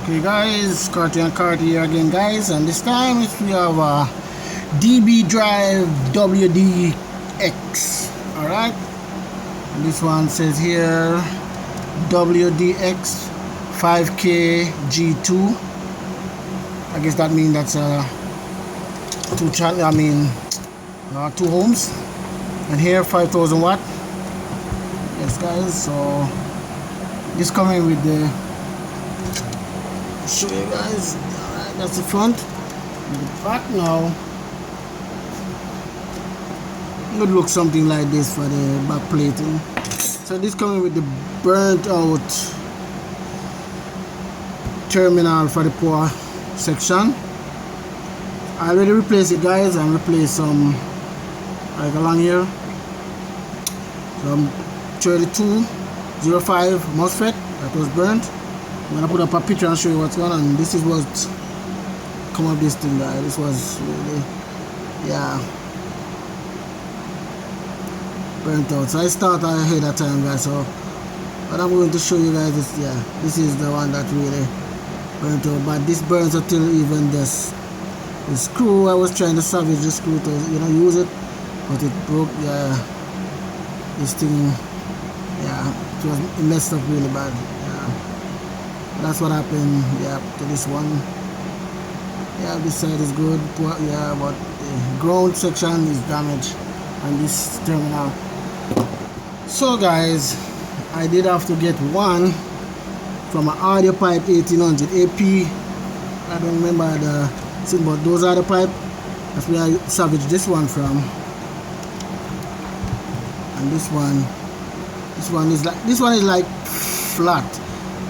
Okay guys, Carty&Carty here again guys, and this time we have a DB Drive WDX. Alright, this one says here WDX 5K G2. I guess that means that's two ohms, and here 5,000 watt. Yes guys, so this coming with the, show you guys. Alright, that's the front. The back now, it would look something like this for the back plating. So this coming with the burnt out terminal for the power section. I already replaced it guys, and replaced some like along here, some 3205 MOSFET that was burnt. I'm gonna put up a picture and show you what's going on. This is what come up this thing guys. This was really, yeah, burnt out. So I started ahead of time guys. So what I'm going to show you guys is, yeah, this is the one that really burnt out. But this burns until even this the screw. I was trying to salvage the screw to, you know, use it, but it broke. Yeah, this thing, yeah, it messed up really bad. That's what happened, yeah, to this one. Yeah, this side is good, yeah, but the ground section is damaged on this terminal. So guys, I did have to get one from an audio pipe 1800 AP. I don't remember the thing, but those are the pipe. That's where I salvaged this one from. And this one is like flat.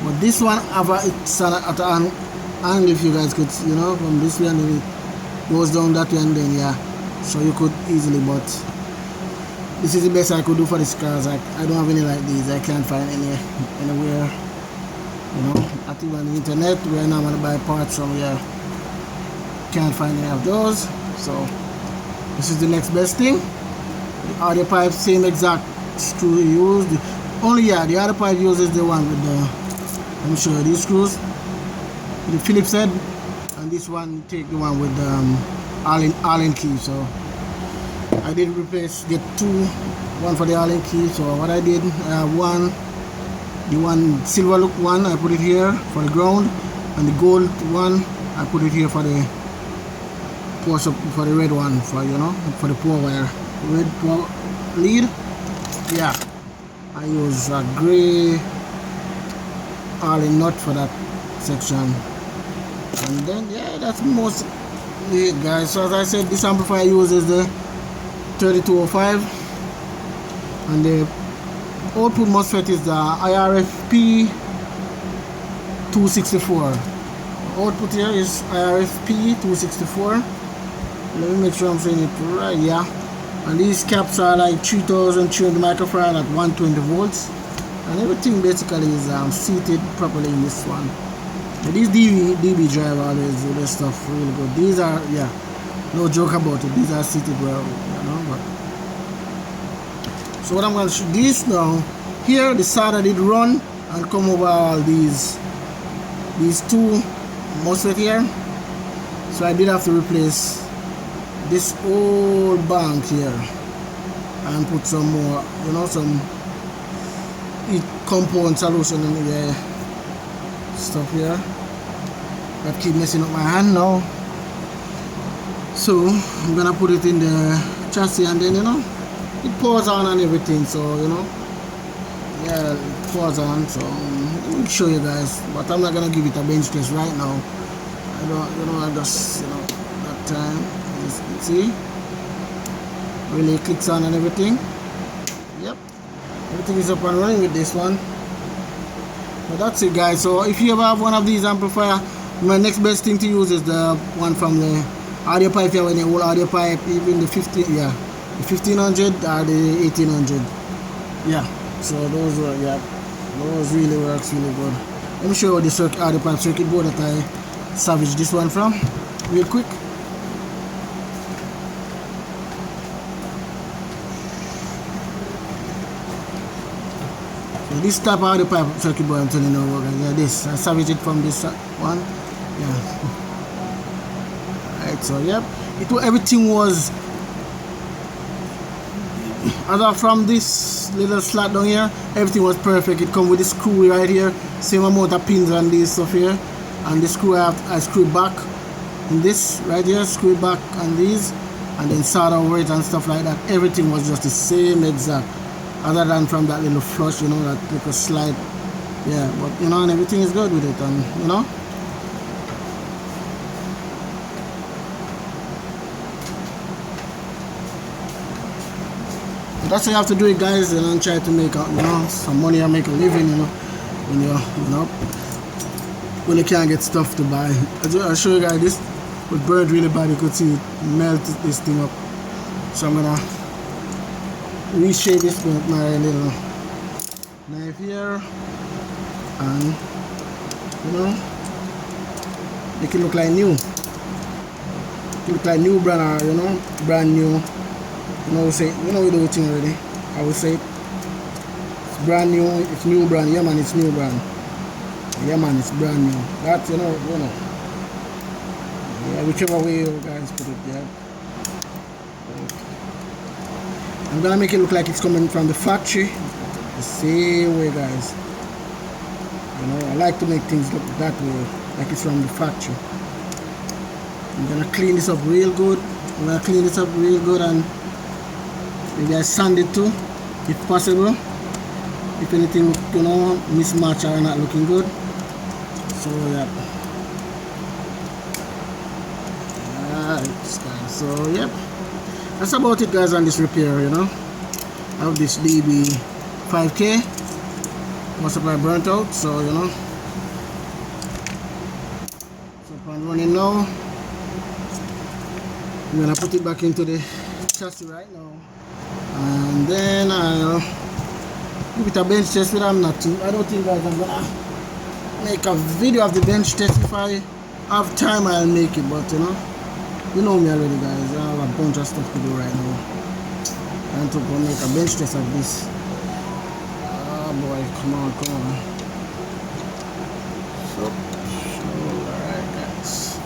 But this one, it's at an angle, if you guys could, you know, from this way, and it goes down that way, and then, yeah, so you could easily, but this is the best I could do for this cars. I don't have any like these. I can't find anywhere, you know, not even on the internet where I'm gonna buy parts from. Yeah, can't find any of those. So this is the next best thing. The audio pipe, same exact screw used. Only, yeah, the other pipe uses the one with the, let me show you these screws, the Phillips head, and this one take the one with the Allen key. So I did get one for the Allen key. So what I did, the one silver look one, I put it here for the ground, and the gold one I put it here for the red one, for, you know, for the power wire, red power lead. Yeah, I use a gray Allen nut for that section, and then, yeah, that's most it guys. So as I said, this amplifier uses the 3205, and the output MOSFET is the IRFP 264. The output here is IRFP 264. Let me make sure I'm saying it right. Yeah, and these caps are like 3300 microfarad at 120 volts. And everything basically is seated properly in this one. But these DB Drive always do this stuff really good. These are, yeah, no joke about it. These are seated well, you know. But so what I'm going to show this now. Here the solder did run and come over all these two MOSFET here. So I did have to replace this old bank here and put some more, you know, some compound solution in the stuff here that keep messing up my hand now. So I'm gonna put it in the chassis, and then, you know, it pours on and everything. So, you know, yeah, it pours on. So let me show you guys, but I'm not gonna give it a bench test right now. I don't, you know, I just, you know, that time, see, really clicks on and everything. Yep, everything is up and running with this one. But that's it guys. So if you ever have one of these amplifier, my next best thing to use is the one from the audio pipe here, when the whole audio pipe, even the 1500 or the 1800. Yeah, so those were, yeah, those really works really good. Let me show you the audio pipe circuit board that I salvaged this one from real quick. So this type of the pipe circuit board I'm telling you about, guys. Yeah, this I salvaged it from this one. Yeah. Alright, so yep. Everything was other from this little slot down here, everything was perfect. It come with the screw right here, same amount of pins on this stuff here, and the screw I screwed back in this right here, screw it back on these, and then solder over it and stuff like that. Everything was just the same exact, other than from that little flush, you know, that little slide. Yeah, but you know, and everything is good with it, and you know. That's how you have to do it, guys, and try to make some money and make a living, you know, when you can't get stuff to buy. I'll show you guys this would burn really bad. You could see it melt this thing up. So I'm gonna reshape this with my little knife here, and you know, make it look like new. Look like new brand, or you know, brand new. You know, we do the thing already. I would say it's brand new, it's new brand. Yeah man, it's new brand. Yeah man, it's brand new. That you know. Yeah, whichever way you guys put it, yeah. I'm gonna make it look like it's coming from the factory. The same way, guys. You know, I like to make things look that way, like it's from the factory. I'm gonna clean this up real good. And maybe I sand it too, if possible. If anything, you know, mismatch or not looking good. So yeah. Alright, guys. So yep. That's about it, guys, on this repair. You know, I have this DB 5K. Power supply burnt out, so you know. So up and running now. I'm gonna put it back into the chassis right now. And then I'll give it a bench test with them. I don't think, guys, I'm gonna make a video of the bench test. If I have time, I'll make it, but you know me already, guys. I have a bunch of stuff to do right now. I'm to go make a bench test of this. Oh boy, come on. So alright, guys.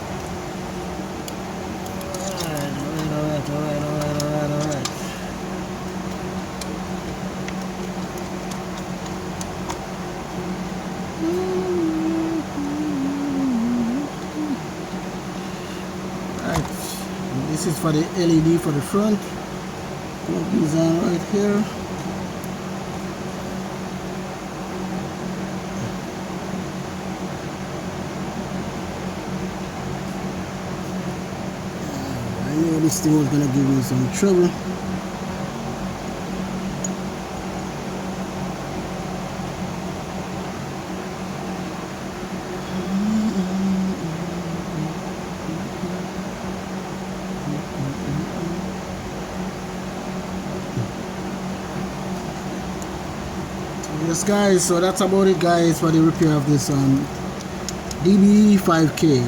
Alright. This is for the LED for the front. Plug these on right here. I knew this thing was gonna give me some trouble. Yes, guys, so that's about it, guys, for the repair of this DB 5K.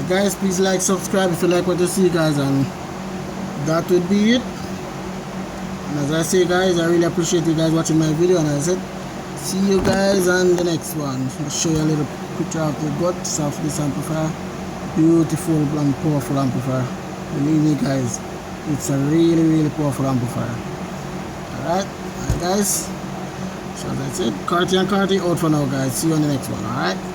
Guys, please like, subscribe if you like what you see, guys, and that would be it. And as I say, guys, I really appreciate you guys watching my video, and as I said, see you guys on the next one. I'll show you a little picture of the guts of this amplifier. Beautiful and powerful amplifier. Believe me, guys, it's a really powerful amplifier. Alright, guys, so that's it. Carty and Carty out for now, guys. See you on the next one. Alright.